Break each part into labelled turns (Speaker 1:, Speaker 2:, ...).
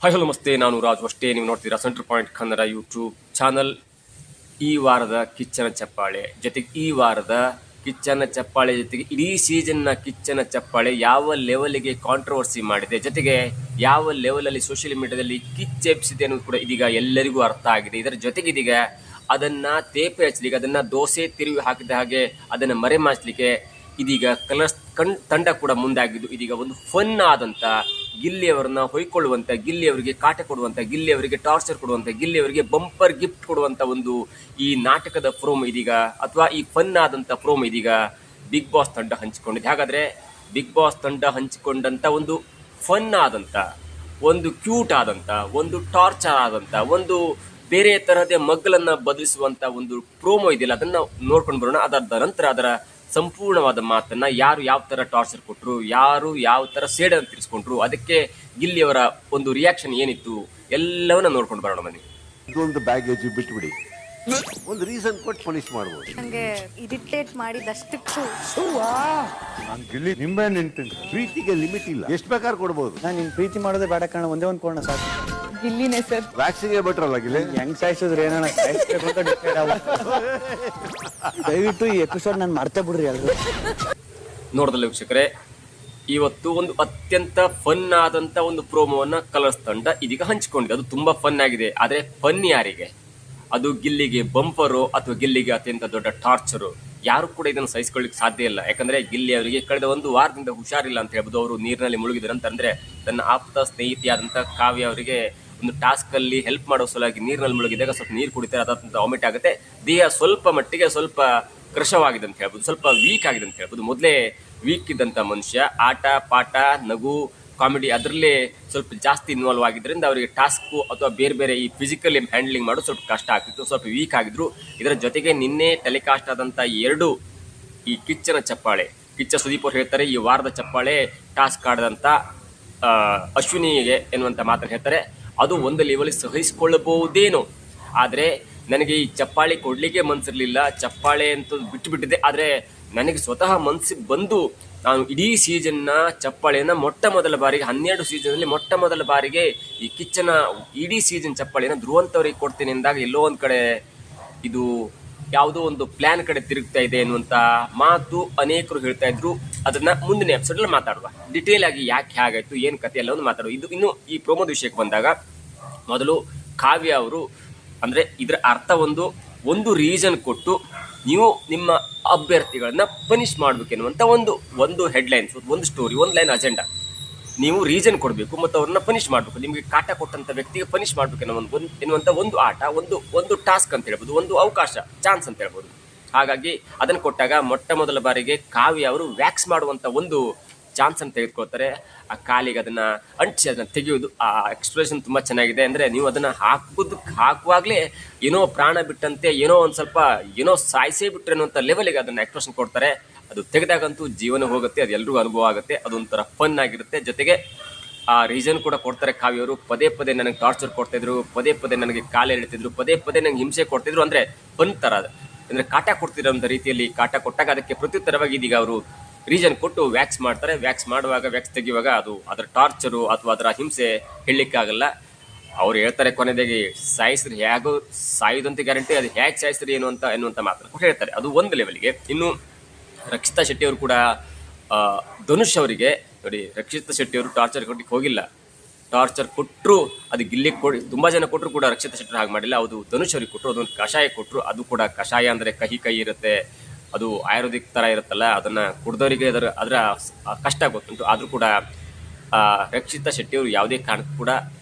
Speaker 1: Hi hello ನಮಸ್ತೆ, ನಾನು ರಾಜ್ ಅಷ್ಟೇ. ನೀವು ನೋಡ್ತೀರಾ centre point Kannada YouTube channel. ಈ ವಾರದ ಕಿಚ್ಚನ ಚಪ್ಪಾಳೆ ಜೊತೆಗೆ ಜೊತೆಗೆ ಇಡೀ ಸೀಸನ್ನ ಕಿಚ್ಚನ ಚಪ್ಪಾಳೆ ಯಾವ ಲೆವೆಲ್ಗೆ ಕಾಂಟ್ರವರ್ಸಿ ಮಾಡಿದೆ, ಜೊತೆಗೆ ಯಾವ ಲೆವೆಲಲ್ಲಿ ಸೋಷಿಯಲ್ ಮೀಡಿಯಾದಲ್ಲಿ ಕಿಚ್ಚೆಬ್ಸಿದೆ ಅನ್ನೋದು ಕೂಡ ಇದೀಗ ಎಲ್ಲರಿಗೂ ಅರ್ಥ ಆಗಿದೆ. ಇದರ ಜೊತೆಗೆ ಇದೀಗ ಅದನ್ನ ತೇಪೆ ಹಚ್ಚಲಿಕ್ಕೆ, ಅದನ್ನ ದೋಸೆ ತಿರುವಿ ಹಾಕಿದ ಹಾಗೆ ಅದನ್ನು ಮರೆಮಾಚಲಿಕ್ಕೆ ಇದೀಗ ತಂಡ ಕೂಡ ಮುಂದಾಗಿದ್ದು, ಇದೀಗ ಒಂದು ಫನ್ ಆದಂತ ಗಿಲ್ಲಿಯವರನ್ನ ಹೊಯ್ಕೊಳ್ಳುವಂತ, ಗಿಲ್ಲಿಯವರಿಗೆ ಕಾಟ ಕೊಡುವಂತ, ಗಿಲ್ಲಿಯವರಿಗೆ ಟಾರ್ಚರ್ ಕೊಡುವಂತ, ಗಿಲ್ಲಿಯವರಿಗೆ ಬಂಪರ್ ಗಿಫ್ಟ್ ಕೊಡುವಂತ ಒಂದು ಈ ನಾಟಕದ ಪ್ರೋಮೋ ಇದೀಗ, ಅಥವಾ ಈ ಫನ್ ಆದಂತ ಪ್ರೋಮೋ ಇದೀಗ ಬಿಗ್ ಬಾಸ್ ತಂಡ ಹಂಚಿಕೊಂಡಿದೆ. ಹಾಗಾದ್ರೆ ಬಿಗ್ ಬಾಸ್ ತಂಡ ಹಂಚಿಕೊಂಡಂತ ಒಂದು ಫನ್ ಆದಂತ, ಒಂದು ಕ್ಯೂಟ್ ಆದಂತ, ಒಂದು ಟಾರ್ಚರ್ ಆದಂತ, ಒಂದು ಬೇರೆ ತರಹದ ಮಗ್ಗಲನ್ನ ಬದಲಿಸುವಂತ ಒಂದು ಪ್ರೋಮೋ ಇದೆಯಲ್ಲ, ಅದನ್ನ ನೋಡ್ಕೊಂಡು ಬರೋಣ. ಅದರ ನಂತರ ಅದರ ಸಂಪೂರ್ಣವಾದ ಮಾತನ್ನ, ಯಾರು ಯಾವ ತರ ಟಾರ್ಚರ್ ಕೊಟ್ಟರು, ಯಾರು ಯಾವ ತರ ಸೇಡನ್ನು ತಿರ್ಸ್ಕೊಂಡ್ರು, ಅದಕ್ಕೆ ಗಿಲ್ಲಿಯವರ ಒಂದು ರಿಯಾಕ್ಷನ್ ಏನಿತ್ತು, ಎಲ್ಲವನ್ನ ನೋಡ್ಕೊಂಡು ಬರೋಣ ಬನ್ನಿ.
Speaker 2: ಇದೊಂದು ಬ್ಯಾಗೇಜ್ ಬಿಟ್ಬಿಡಿ, ಒಂದು ರೀಸನ್ ಕೊಟ್ಟು ಪನಿಷ್ ಮಾಡ್ಬೋದು.
Speaker 3: ನಂಗೆ ಇರಿಟೇಟ್ ಮಾಡಿದಷ್ಟಕ್ಕೂ
Speaker 2: ನಾನು ಗಿಲ್ಲಿ ನಿಂಬೆ ನಿಂತೀನಿ. ಪ್ರೀತಿಗೆ ಲಿಮಿಟ್ ಇಲ್ಲ, ಎಷ್ಟು ಬೇಕಾದ್ರೂ ಕೊಡ್ಬೋದು.
Speaker 4: ನಾನು ನಿನ್ ಪ್ರೀತಿ ಮಾಡೋದೇ ಬೇಡ ಕಾರಣ ಒಂದೇ ಒಂದು ಕೋಣ ಸಾಕು.
Speaker 3: ಗಿಲ್ಲಿನೇ ಸರ್.
Speaker 2: ವ್ಯಾಕ್ಸಿಂಗ್ ಬಿಟ್ರಲ್ಲ ಗಿಲ್ಲಿ,
Speaker 4: ಹೆಂಗ್ ಸಾಯಿಸಿದ್ರೆ ಏನಾನ ದಯವಿಟ್ಟು ಈ ಎಪಿಸೋಡ್ ನಾನು ಮರ್ತೇ ಬಿಡ್ರಿ ಎಲ್ರು.
Speaker 1: ನೋಡಿದ್ರಲ್ಲ ವೀಕ್ಷಕರೇ, ಇವತ್ತು ಒಂದು ಅತ್ಯಂತ ಫನ್ ಆದಂತ ಒಂದು ಪ್ರೋಮೋವನ್ನ ಕಲರ್ಸ್ ತಂಡ ಇದೀಗ ಹಂಚಿಕೊಂಡಿದೆ. ಅದು ತುಂಬಾ ಫನ್ ಆಗಿದೆ. ಆದ್ರೆ ಫನ್ ಯಾರಿಗೆ? ಅದು ಗಿಲ್ಲಿಗೆ ಬಂಪರು ಅಥವಾ ಗಿಲ್ಲಿಗೆ ಅತ್ಯಂತ ದೊಡ್ಡ ಟಾರ್ಚರು? ಯಾರು ಕೂಡ ಇದನ್ನು ಸಹಿಸಿಕೊಳ್ಳಿಕ್ಕೆ ಸಾಧ್ಯ ಇಲ್ಲ. ಯಾಕಂದ್ರೆ ಗಿಲ್ಲಿ ಅವರಿಗೆ ಕಳೆದ ಒಂದು ವಾರದಿಂದ ಹುಷಾರಿಲ್ಲ ಅಂತ ಹೇಳ್ಬೋದು. ಅವರು ನೀರಿನಲ್ಲಿ ಮುಳುಗಿದ್ರು ಅಂತಂದ್ರೆ ತನ್ನ ಆಪ್ತ ಸ್ನೇಹಿತಿಯಾದಂತ ಕಾವ್ಯ ಅವರಿಗೆ ಒಂದು ಟಾಸ್ಕ್ ಅಲ್ಲಿ ಹೆಲ್ಪ್ ಮಾಡೋ ಸಲುವಾಗಿ ನೀರಿನಲ್ಲಿ ಮುಳುಗಿದಾಗ ಸ್ವಲ್ಪ ನೀರು ಕುಡಿತಾರೆ, ಅದಂತ ವಾಮಿಟ್ ಆಗುತ್ತೆ. ದೇಹ ಸ್ವಲ್ಪ ಮಟ್ಟಿಗೆ ಸ್ವಲ್ಪ ಕೃಶವಾಗಿದೆ ಅಂತ ಹೇಳ್ಬೋದು, ಸ್ವಲ್ಪ ವೀಕ್ ಆಗಿದೆ ಅಂತ ಹೇಳ್ಬೋದು. ಮೊದಲೇ ವೀಕ್ ಇದ್ದಂತ ಮನುಷ್ಯ ಆಟ ಪಾಠ ನಗು ಕಾಮಿಡಿ ಅದರಲ್ಲೇ ಸ್ವಲ್ಪ ಜಾಸ್ತಿ ಇನ್ವಾಲ್ವ್ ಆಗಿದ್ದರಿಂದ ಅವರಿಗೆ ಟಾಸ್ಕ್ ಅಥವಾ ಬೇರೆ ಬೇರೆ ಈ ಫಿಸಿಕಲ್ ಹ್ಯಾಂಡ್ಲಿಂಗ್ ಮಾಡೋದು ಸ್ವಲ್ಪ ಕಷ್ಟ ಆಗ್ತಿತ್ತು, ಸ್ವಲ್ಪ ವೀಕ್ ಆಗಿದ್ರು. ಇದರ ಜೊತೆಗೆ ನಿನ್ನೆ ಟೆಲಿಕಾಸ್ಟ್ ಆದಂತ ಎರಡು ಈ ಕಿಚ್ಚನ ಚಪ್ಪಾಳೆ, ಕಿಚ್ಚ ಸುದೀಪ್ ಅವರು ಹೇಳ್ತಾರೆ ಈ ವಾರದ ಚಪ್ಪಾಳೆ ಟಾಸ್ಕ್ ಆಡದಂತ ಅಶ್ವಿನಿಗೆ ಎನ್ನುವಂತ ಮಾತನ್ನು ಹೇಳ್ತಾರೆ. ಅದು ಒಂದು ಲೆವೆಲ್ ಸಹಿಸಿಕೊಳ್ಳಬಹುದೇನೋ, ಆದ್ರೆ ನನಗೆ ಈ ಚಪ್ಪಾಳೆ ಕೊಡ್ಲಿಕ್ಕೆ ಮನ್ಸಿರ್ಲಿಲ್ಲ, ಚಪ್ಪಾಳೆ ಅಂತ ಬಿಟ್ಟುಬಿಟ್ಟಿದೆ. ಆದ್ರೆ ನನಗೆ ಸ್ವತಃ ಮನ್ಸಿಗೆ ಬಂದು ನಾನು ಇಡೀ ಸೀಸನ್ನ ಚಪ್ಪಾಳೆಯನ್ನ ಮೊಟ್ಟ ಮೊದಲ ಬಾರಿಗೆ 12 ಸೀಸನ್ ಮೊಟ್ಟ ಮೊದಲ ಬಾರಿಗೆ ಈ ಕಿಚ್ಚನ ಇಡೀ ಸೀಸನ್ ಚಪ್ಪಾಳೆಯನ್ನ ಧ್ರುವಂತವರಿಗೆ ಕೊಡ್ತೇನೆ ಎಂದಾಗ ಎಲ್ಲೋ ಒಂದ್ ಕಡೆ ಇದು ಯಾವುದೋ ಒಂದು ಪ್ಲಾನ್ ಕಡೆ ತಿರುಗ್ತಾ ಇದೆ ಎನ್ನುವಂತ ಮಾತು ಅನೇಕರು ಹೇಳ್ತಾ ಇದ್ರು. ಅದನ್ನ ಮುಂದಿನ ಎಪಿಸೋಡ್ ಅಲ್ಲಿ ಮಾತಾಡುವ, ಡಿಟೇಲ್ ಆಗಿ ಯಾಕೆ ಹೇಗಾಯ್ತು ಏನ್ ಕತೆ ಎಲ್ಲ ಒಂದು ಮಾತಾಡುವ. ಇದು ಇನ್ನು ಈ ಪ್ರೋಮೋದ ವಿಷಯಕ್ಕೆ ಬಂದಾಗ, ಮೊದಲು ಕಾವ್ಯ ಅವರು ಅಂದ್ರೆ ಇದರ ಅರ್ಥ ಒಂದು ರೀಸನ್ ಕೊಟ್ಟು ನೀವು ನಿಮ್ಮ ಅಭ್ಯರ್ಥಿಗಳನ್ನ ಪನಿಷ್ ಮಾಡ್ಬೇಕೆನ್ನುವಂತ ಒಂದು ಹೆಡ್ಲೈನ್ಸ್, ಒಂದು ಸ್ಟೋರಿ, ಒಂದು ಲೈನ್ ಅಜೆಂಡಾ. ನೀವು ರೀಸನ್ ಕೊಡಬೇಕು ಮತ್ತು ಅವ್ರನ್ನ ಪನಿಷ್ ಮಾಡಬೇಕು. ನಿಮಗೆ ಕಾಟ ಕೊಟ್ಟಂತ ವ್ಯಕ್ತಿಗೆ ಪನಿಷ್ ಮಾಡ್ಬೇಕು ಎನ್ನುವಂತ ಒಂದು ಆಟ, ಒಂದು ಟಾಸ್ಕ್ ಅಂತ ಹೇಳ್ಬೋದು, ಒಂದು ಅವಕಾಶ, ಚಾನ್ಸ್ ಅಂತ ಹೇಳ್ಬೋದು. ಹಾಗಾಗಿ ಅದನ್ನು ಕೊಟ್ಟಾಗ ಮೊಟ್ಟ ಮೊದಲ ಬಾರಿಗೆ ಕಾವ್ಯ ಅವರು ವ್ಯಾಕ್ಸ್ ಮಾಡುವಂತ ಒಂದು ಚಾನ್ಸ್ ಅನ್ನು ತೆಗೆದುಕೊಳ್ತಾರೆ. ಆ ಕಾಲಿಗೆ ಅದನ್ನ ಅಂಟಿಸಿ ಅದನ್ನ ತೆಗೆಯುವುದು, ಆ ಎಕ್ಸ್ಪ್ರೆಷನ್ ತುಂಬಾ ಚೆನ್ನಾಗಿದೆ. ಅಂದ್ರೆ ನೀವು ಅದನ್ನ ಹಾಕುವಾಗ್ಲೇ ಏನೋ ಪ್ರಾಣ ಬಿಟ್ಟಂತೆ, ಏನೋ ಒಂದ್ ಸ್ವಲ್ಪ ಏನೋ ಸಾಯಿಸೇ ಬಿಟ್ರೆ ಅನ್ನುವಂತ ಲೆವೆಲ್ಗೆ ಅದನ್ನ ಎಕ್ಸ್ಪ್ರೆಷನ್ ಕೊಡ್ತಾರೆ. ಅದು ತೆಗೆದಾಗಂತೂ ಜೀವನ ಹೋಗುತ್ತೆ, ಅದು ಎಲ್ರಿಗೂ ಅನುಭವ ಆಗುತ್ತೆ, ಅದೊಂಥರ ಫನ್ ಆಗಿರುತ್ತೆ. ಜೊತೆಗೆ ಆ ರೀಸನ್ ಕೂಡ ಕೊಡ್ತಾರೆ. ಕಾವ್ಯವರು ಪದೇ ಪದೇ ನನಗೆ ಟಾರ್ಚರ್ ಕೊಡ್ತಾ ಇದ್ರು, ಪದೇ ಪದೇ ನನಗೆ ಕಾಲು ಎಳಿತಿದ್ರು, ಪದೇ ಪದೇ ನಂಗೆ ಹಿಂಸೆ ಕೊಡ್ತಿದ್ರು. ಅಂದ್ರೆ ಫನ್ ತರ, ಅಂದ್ರೆ ಕಾಟ ಕೊಡ್ತಿರೋಂಥ ರೀತಿಯಲ್ಲಿ ಕಾಟ ಕೊಟ್ಟಾಗ ಅದಕ್ಕೆ ಪ್ರತ್ಯುತ್ತರವಾಗಿ ಇದೀಗ ಅವರು ರೀಸನ್ ಕೊಟ್ಟು ವ್ಯಾಕ್ಸ್ ಮಾಡ್ತಾರೆ. ವ್ಯಾಕ್ಸ್ ಮಾಡುವಾಗ, ವ್ಯಾಕ್ಸ್ ತೆಗೆಯುವಾಗ ಅದು ಅದರ ಟಾರ್ಚರು ಅಥವಾ ಅದರ ಹಿಂಸೆ ಹೇಳಲಿಕ್ಕಾಗಲ್ಲ. ಅವ್ರು ಹೇಳ್ತಾರೆ ಕೊನೆದಾಗಿ ಸಾಯಿಸ್ರಿ, ಹೇಗೋ ಸಾಯುದಂತೆ ಗ್ಯಾರಂಟಿ, ಅದು ಹೇಗೆ ಸಾಯಿಸ್ರಿ ಎನ್ನುವಂತ ಮಾತನ್ನು ಕೂಡ ಹೇಳ್ತಾರೆ. ಅದು ಒಂದು ಲೆವೆಲ್ಗೆ. ಇನ್ನು ರಕ್ಷಿತಾ ಶೆಟ್ಟಿ ಅವರು ಕೂಡ ಧನುಷ್ ಅವರಿಗೆ ನೋಡಿ, ರಕ್ಷಿತಾ ಶೆಟ್ಟಿ ಅವರು ಟಾರ್ಚರ್ ಕೊಡ್ಲಿಕ್ಕೆ ಹೋಗಿಲ್ಲ. ಟಾರ್ಚರ್ ಕೊಟ್ಟರು, ಅದು ಗಿಲ್ಲಿಗೆ ತುಂಬಾ ಜನ ಕೊಟ್ಟರು ಕೂಡ ರಕ್ಷಿತಾ ಶೆಟ್ಟಿ ಹಾಗೆ ಮಾಡಿಲ್ಲ. ಅದು ಧನುಷ್ ಅವ್ರಿಗೆ ಕೊಟ್ಟರು, ಅದೊಂದು ಕಷಾಯ ಕೊಟ್ಟರು. ಅದು ಕೂಡ ಕಷಾಯ ಅಂದ್ರೆ ಕಹಿ ಇರುತ್ತೆ, ಅದು ಆಯುರ್ವೇದಿಕ್ ತರ ಇರುತ್ತಲ್ಲ, ಅದನ್ನ ಕುಡ್ದವರಿಗೆ ಅದರ ಕಷ್ಟ ಗೊತ್ತುಂಟು. ಆದ್ರೂ ಕೂಡ ರಕ್ಷಿತಾ ಶೆಟ್ಟಿ ಅವರು ಯಾವುದೇ ಕಾರಣಕ್ಕೂ ಕೂಡ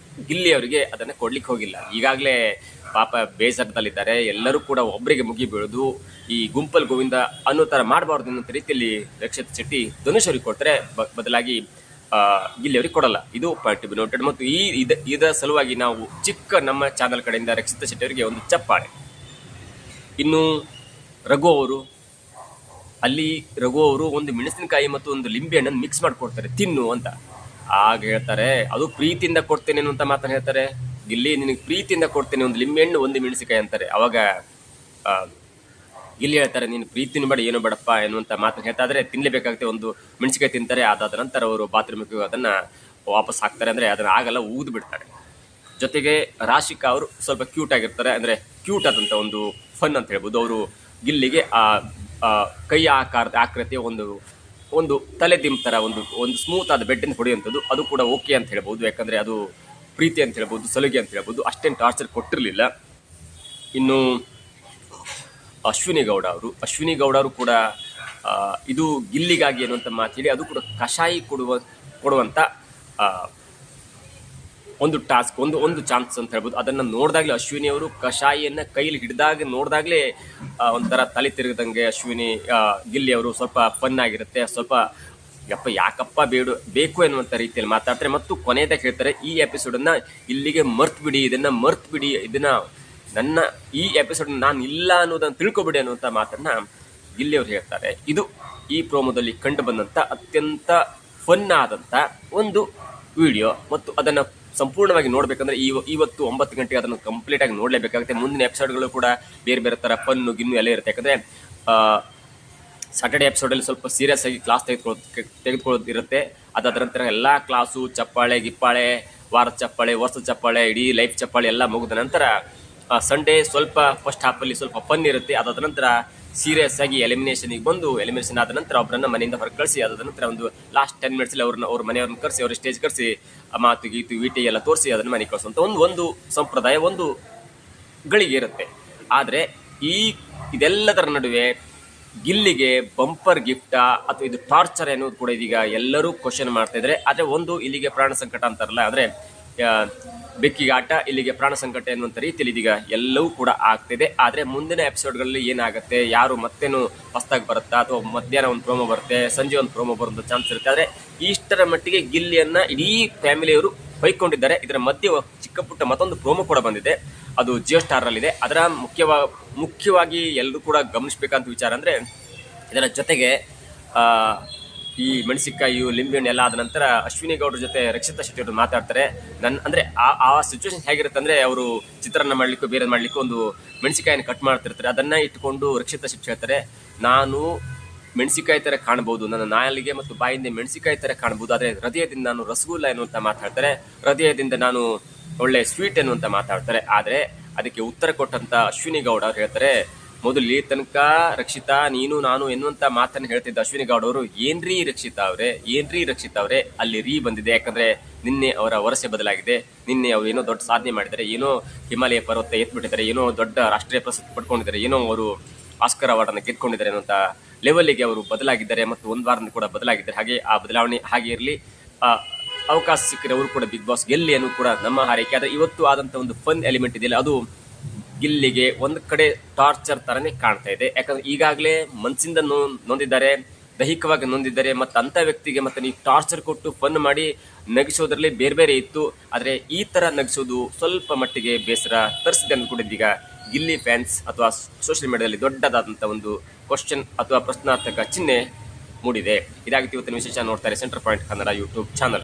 Speaker 1: ಗಿಲ್ಲಿ ಅವರಿಗೆ ಅದನ್ನ ಕೊಡ್ಲಿಕ್ಕೆ ಹೋಗಿಲ್ಲ. ಈಗಾಗಲೇ ಪಾಪ ಬೇಸರದಲ್ಲಿದ್ದಾರೆ. ಎಲ್ಲರೂ ಕೂಡ ಒಬ್ಬರಿಗೆ ಮುಗಿ ಬೀಳೋದು, ಈ ಗುಂಪಲ್ ಗೋವಿಂದ ಅನ್ನೋ ತರ ಮಾಡಬಾರ್ದು ಅನ್ನೋ ರೀತಿಯಲ್ಲಿ ರಕ್ಷಿತಾ ಶೆಟ್ಟಿ ಧನುಷ್ ಅವರಿಗೆ ಕೊಡ್ತಾರೆ, ಬದಲಾಗಿ ಗಿಲ್ಲಿ ಅವರಿಗೆ ಕೊಡಲ್ಲ. ಇದು ಪಾಯಿಂಟ್ ಬಿ ನೋಟೆಡ್. ಮತ್ತು ಇದರ ಸಲುವಾಗಿ ನಾವು ಚಿಕ್ಕ ನಮ್ಮ ಚಾನಲ್ ಕಡೆಯಿಂದ ರಕ್ಷಿತಾ ಶೆಟ್ಟಿ ಅವರಿಗೆ ಒಂದು ಚಪ್ಪಾಳೆ. ಇನ್ನು ರಘು ಅವರು ಒಂದು ಮೆಣಸಿನಕಾಯಿ ಮತ್ತು ಒಂದು ಲಿಂಬೆ ಹಣ್ಣನ್ನು ಮಿಕ್ಸ್ ಮಾಡಿಕೊಡ್ತಾರೆ, ತಿನ್ನು ಅಂತ. ಆಗ ಹೇಳ್ತಾರೆ ಅದು ಪ್ರೀತಿಯಿಂದ ಕೊಡ್ತೇನೆ ಅನ್ನುವಂತ ಮಾತನ್ನು ಹೇಳ್ತಾರೆ. ಗಿಲ್ಲಿ ನಿನಗೆ ಪ್ರೀತಿಯಿಂದ ಕೊಡ್ತೇನೆ, ಒಂದು ಲಿಂಬೆ ಹಣ್ಣು ಒಂದು ಮೆಣಸಿನಕಾಯಿ ಅಂತಾರೆ. ಅವಾಗ ಗಿಲ್ಲಿ ಹೇಳ್ತಾರೆ ನೀನು ಪ್ರೀತಿನೂ ಬೇಡ ಏನು ಬೇಡಪ್ಪ ಎನ್ನುವಂತ ಮಾತನ್ನು ಹೇಳ್ತಾ ಇದ್ರೆ ತಿನ್ಲೇಬೇಕಾಗುತ್ತೆ. ಒಂದು ಮೆಣಸಿನಕಾಯಿ ತಿಂತಾರೆ. ಅದಾದ ನಂತರ ಅವರು ಬಾತ್ರೂಮಿಗೆ ಅದನ್ನ ವಾಪಸ್ ಹಾಕ್ತಾರೆ. ಅಂದ್ರೆ ಅದನ್ನ ಆಗಲ್ಲ, ಊದು ಬಿಡ್ತಾರೆ. ಜೊತೆಗೆ ರಾಶಿಕಾ ಅವರು ಸ್ವಲ್ಪ ಕ್ಯೂಟ್ ಆಗಿರ್ತಾರೆ, ಅಂದರೆ ಕ್ಯೂಟ್ ಆದಂಥ ಒಂದು ಫನ್ ಅಂತ ಹೇಳ್ಬೋದು. ಅವರು ಗಿಲ್ಲಿಗೆ ಆ ಕೈ ಆಕಾರದ ಆಕೃತಿಯ ಒಂದು ತಲೆ ದಿಂಬ್ ಥರ ಒಂದು ಸ್ಮೂತ್ ಆದ ಬೆಡ್ಡನ್ನು ಹೊಡೆಯುವಂಥದ್ದು, ಅದು ಕೂಡ ಓಕೆ ಅಂತ ಹೇಳ್ಬೋದು. ಯಾಕಂದರೆ ಅದು ಪ್ರೀತಿ ಅಂತ ಹೇಳ್ಬೋದು, ಸಲುಗೆ ಅಂತ ಹೇಳ್ಬೋದು. ಅಷ್ಟೇನು ಟಾರ್ಚರ್ ಕೊಟ್ಟಿರಲಿಲ್ಲ. ಇನ್ನು ಅಶ್ವಿನಿ ಗೌಡ ಅವರು ಕೂಡ ಇದು ಗಿಲ್ಲಿಗಾಗಿ ಅನ್ನುವಂಥ ಮಾತು ಹೇಳಿ ಅದು ಕೂಡ ಕಷಾಯಿ ಕೊಡುವಂಥ ಒಂದು ಟಾಸ್ಕ್, ಒಂದು ಚಾನ್ಸ್ ಅಂತ ಹೇಳ್ಬೋದು. ಅದನ್ನು ನೋಡಿದಾಗಲೇ ಅಶ್ವಿನಿ ಅವರು ಕಷಾಯಿಯನ್ನು ಕೈಲಿ ಹಿಡಿದಾಗ ನೋಡಿದಾಗಲೇ ಒಂಥರ ತಲೆ ತಿರುಗದಂಗೆ ಗಿಲ್ಲಿ ಅವರು ಸ್ವಲ್ಪ ಫನ್ ಆಗಿರುತ್ತೆ, ಸ್ವಲ್ಪ ಯಾಕಪ್ಪ ಬೇಕು ಎನ್ನುವಂಥ ರೀತಿಯಲ್ಲಿ ಮಾತಾಡ್ತಾರೆ. ಮತ್ತು ಕೊನೆಯದಾಗಿ ಹೇಳ್ತಾರೆ, ಈ ಎಪಿಸೋಡನ್ನು ಇಲ್ಲಿಗೆ ಮರ್ತು ಬಿಡಿ, ಇದನ್ನು ನನ್ನ ಈ ಎಪಿಸೋಡ್ ನಾನು ಇಲ್ಲ ಅನ್ನೋದನ್ನು ತಿಳ್ಕೊಬಿಡಿ ಅನ್ನುವಂಥ ಮಾತನ್ನು ಗಿಲ್ಲಿ ಅವರು ಹೇಳ್ತಾರೆ. ಇದು ಈ ಪ್ರೋಮೋದಲ್ಲಿ ಕಂಡು ಬಂದಂಥ ಅತ್ಯಂತ ಫನ್ ಆದಂಥ ಒಂದು ವಿಡಿಯೋ. ಮತ್ತು ಅದನ್ನು ಸಂಪೂರ್ಣವಾಗಿ ನೋಡಬೇಕಂದ್ರೆ ಇವತ್ತು 9 ಗಂಟೆಗೆ ಅದನ್ನು ಕಂಪ್ಲೀಟ್ ಆಗಿ ನೋಡಲೇಬೇಕಾಗುತ್ತೆ. ಮುಂದಿನ ಎಪಿಸೋಡ್ಗಳು ಕೂಡ ಬೇರೆ ಬೇರೆ ಥರ ಫನ್ನು ಗಿನ್ನು ಎಲ್ಲ ಇರುತ್ತೆ. ಯಾಕಂದರೆ ಸಾಟರ್ಡೆ ಎಪಿಸೋಡಲ್ಲಿ ಸ್ವಲ್ಪ ಸೀರಿಯಸ್ ಆಗಿ ಕ್ಲಾಸ್ ತೆಗೆದುಕೊಳ್ಳೋದಿರುತ್ತೆ. ಅದಾದ ನಂತರ ಎಲ್ಲ ಕ್ಲಾಸು, ಚಪ್ಪಾಳೆ ಗಿಪ್ಪಾಳೆ, ವಾರದ ಚಪ್ಪಾಳೆ, ವರ್ಷದ ಚಪ್ಪಾಳೆ, ಇಡೀ ಲೈಫ್ ಚಪ್ಪಾಳೆ ಎಲ್ಲ ಮುಗಿದ ನಂತರ ಸಂಡೇ ಸ್ವಲ್ಪ ಫಸ್ಟ್ ಹಾಫಲ್ಲಿ ಸ್ವಲ್ಪ ಫನ್ ಇರುತ್ತೆ. ಅದಾದ ನಂತರ ಸೀರಿಯಸ್ ಆಗಿ ಎಲಿಮಿನೇಷನ್ ಆದ ನಂತರ ಒಬ್ಬರನ್ನ ಮನೆಯಿಂದ ಹೊರಗೆ ಕಳಿಸಿ, ಅದಾದ ನಂತರ ಒಂದು ಲಾಸ್ಟ್ 10 ಮಿನಿಟ್ಸಲ್ಲಿ ಅವ್ರ ಮನೆಯವ್ರನ್ನ ಕರೆಸಿ, ಅವ್ರ ಸ್ಟೇಜ್ ಕರೆಸಿ ಮಾತು ಗೀತು ವೀಟಿ ಎಲ್ಲ ತೋರಿಸಿ ಅದನ್ನು ಮನೆಗೆ ಕಳಿಸುವಂಥ ಒಂದು ಸಂಪ್ರದಾಯ, ಒಂದು ಗಳಿಗೆ ಇರುತ್ತೆ. ಆದರೆ ಇದೆಲ್ಲದರ ನಡುವೆ ಗಿಲ್ಲಿಗೆ ಬಂಪರ್ ಗಿಫ್ಟಾ ಅಥವಾ ಇದು ಟಾರ್ಚರ್ ಅನ್ನೋದು ಕೂಡ ಇದೀಗ ಎಲ್ಲರೂ ಕ್ವಶನ್ ಮಾಡ್ತಾ ಇದ್ದಾರೆ. ಆದರೆ ಇಲ್ಲಿಗೆ ಪ್ರಾಣ ಸಂಕಟ ಅಂತಾರಲ್ಲ, ಅಂದರೆ ಬೆಕ್ಕಿಗೆ ಆಟ, ಇಲ್ಲಿಗೆ ಪ್ರಾಣ ಸಂಕಟ ಎನ್ನುವಂಥ ರೀತಿಯಲ್ಲಿ ಇದೀಗ ಎಲ್ಲವೂ ಕೂಡ ಆಗ್ತಿದೆ. ಆದರೆ ಮುಂದಿನ ಎಪಿಸೋಡ್ಗಳಲ್ಲಿ ಏನಾಗುತ್ತೆ, ಯಾರು ಮತ್ತೇನು ಹೊಸದಾಗಿ ಬರುತ್ತಾ ಅಥವಾ ಮಧ್ಯಾಹ್ನ ಒಂದು ಪ್ರೋಮೋ ಬರುತ್ತೆ, ಸಂಜೆ ಒಂದು ಪ್ರೋಮೋ ಬರುವಂಥ ಚಾನ್ಸ್ ಇರುತ್ತೆ. ಆದರೆ ಇಷ್ಟರ ಮಟ್ಟಿಗೆ ಗಿಲ್ಲಿಯನ್ನು ಇಡೀ ಫ್ಯಾಮಿಲಿಯವರು ಬೈಕೊಂಡಿದ್ದಾರೆ. ಇದರ ಮಧ್ಯೆ ಚಿಕ್ಕ ಪುಟ್ಟ ಮತ್ತೊಂದು ಪ್ರೋಮೋ ಕೂಡ ಬಂದಿದೆ, ಅದು ಜಿಯೋ ಸ್ಟಾರಲ್ಲಿದೆ. ಅದರ ಮುಖ್ಯವಾಗಿ ಎಲ್ಲರೂ ಕೂಡ ಗಮನಿಸಬೇಕಂತ ವಿಚಾರ ಅಂದರೆ, ಇದರ ಜೊತೆಗೆ ಈ ಮೆಣಸಿನಕಾಯಿ ಲಿಂಬೆಹಣ್ಣು ಎಲ್ಲ ಆದ ನಂತರ ಅಶ್ವಿನಿ ಗೌಡ್ರ ಜೊತೆ ರಕ್ಷಿತಾ ಶೆಟ್ಟಿ ಅವರು ಮಾತಾಡ್ತಾರೆ. ಅಂದರೆ ಆ ಸಿಚುವೇಶನ್ ಹೇಗಿರುತ್ತೆ ಅಂದರೆ, ಅವರು ಚಿತ್ರಾನ್ನ ಮಾಡಲಿಕ್ಕೂ ಬೇರೆ ಮಾಡಲಿಕ್ಕೂ ಒಂದು ಮೆಣಸಿಕಾಯಿನ ಕಟ್ ಮಾಡ್ತಿರ್ತಾರೆ. ಅದನ್ನು ಇಟ್ಕೊಂಡು ರಕ್ಷಿತಾ ಶೆಟ್ಟಿ ಹೇಳ್ತಾರೆ, ನಾನು ಮೆಣಸಿಕಾಯಿ ಥರ ಕಾಣ್ಬೋದು, ನನ್ನ ನಾಲಿಗೆ ಮತ್ತು ಬಾಯಿಂದ ಮೆಣಸಿಕಾಯಿ ಥರ ಕಾಣ್ಬೋದು, ಆದರೆ ಹೃದಯದಿಂದ ನಾನು ರಸಗುಲ್ಲ ಎನ್ನುವಂತ ಮಾತಾಡ್ತಾರೆ, ಹೃದಯದಿಂದ ನಾನು ಒಳ್ಳೆ ಸ್ವೀಟ್ ಎನ್ನುವಂತ ಮಾತಾಡ್ತಾರೆ. ಆದರೆ ಅದಕ್ಕೆ ಉತ್ತರ ಕೊಟ್ಟಂತ ಅಶ್ವಿನಿ ಗೌಡ ಅವ್ರು ಹೇಳ್ತಾರೆ, ಮೊದಲು ತನಕ ರಕ್ಷಿತಾ ನೀನು ನಾನು ಎನ್ನುವಂತ ಮಾತನ್ನು ಹೇಳ್ತಿದ್ದ ಅಶ್ವಿನಿ ಗೌಡ ಅವರು, ಏನ್ರೀ ರಕ್ಷಿತಾ ಅವರೇ ಅಲ್ಲಿ ರೀ ಬಂದಿದೆ. ಯಾಕಂದ್ರೆ ನಿನ್ನೆ ಅವರ ವರಸೆ ಬದಲಾಗಿದೆ, ನಿನ್ನೆ ಅವರು ಏನೋ ದೊಡ್ಡ ಸಾಧನೆ ಮಾಡಿದ್ದಾರೆ, ಏನೋ ಹಿಮಾಲಯ ಪರ್ವತ ಎತ್ಬಿಟ್ಟಿದ್ದಾರೆ, ಏನೋ ದೊಡ್ಡ ರಾಷ್ಟ್ರೀಯ ಪ್ರಶಸ್ತಿ ಪಡ್ಕೊಂಡಿದ್ದಾರೆ, ಏನೋ ಅವರು ಆಸ್ಕರ್ ಅವಾರ್ಡ್ ಅನ್ನು ಗೆದ್ಕೊಂಡಿದ್ದಾರೆ ಅನ್ನುವಂತ ಲೆವೆಲ್ಗೆ ಅವರು ಬದಲಾಗಿದ್ದಾರೆ. ಮತ್ತು ಒಂದು ವಾರದಿಂದ ಕೂಡ ಬದಲಾಗಿದ್ದಾರೆ. ಹಾಗೆ ಆ ಬದಲಾವಣೆ ಹಾಗೆ ಇರಲಿ, ಅವಕಾಶ ಸಿಕ್ಕರೆ ಅವರು ಕೂಡ ಬಿಗ್ ಬಾಸ್ ಗೆಲ್ಲಿ ಅನ್ನೋದು ಕೂಡ ನಮ್ಮ ಹಾರೈಕೆ. ಆದರೆ ಇವತ್ತು ಆದಂತ ಒಂದು ಫನ್ ಎಲಿಮೆಂಟ್ ಇದೆಯಲ್ಲ, ಅದು ಗಿಲ್ಲಿಗೆ ಒಂದು ಕಡೆ ಟಾರ್ಚರ್ ತರನೇ ಕಾಣ್ತಾ ಇದೆ. ಯಾಕಂದ್ರೆ ಈಗಾಗಲೇ ಮನಸ್ಸಿಂದ ನೊಂದಿದ್ದಾರೆ, ದೈಹಿಕವಾಗಿ ನೊಂದಿದ್ದಾರೆ. ಮತ್ತು ಅಂಥ ವ್ಯಕ್ತಿಗೆ ಮತ್ತೆ ನೀವು ಟಾರ್ಚರ್ ಕೊಟ್ಟು ಫನ್ ಮಾಡಿ ನಗಿಸೋದ್ರಲ್ಲಿ ಬೇರೆ ಇತ್ತು. ಆದರೆ ಈ ಥರ ನಗಿಸೋದು ಸ್ವಲ್ಪ ಮಟ್ಟಿಗೆ ಬೇಸರ ತರಿಸಿದೆ ಅಂದ್ಕೊಂಡಿದ್ದು ಈಗ ಗಿಲ್ಲಿ ಫ್ಯಾನ್ಸ್ ಅಥವಾ ಸೋಷಿಯಲ್ ಮೀಡಿಯಾದಲ್ಲಿ ದೊಡ್ಡದಾದಂಥ ಒಂದು ಕ್ವಶನ್ ಅಥವಾ ಪ್ರಶ್ನಾರ್ಥಕ ಚಿಹ್ನೆ ಮೂಡಿದೆ. ಇದಾಗಿತ್ತು ಇವತ್ತಿನ ವಿಶೇಷ. ನೋಡ್ತಾರೆ centre point Kannada YouTube channel.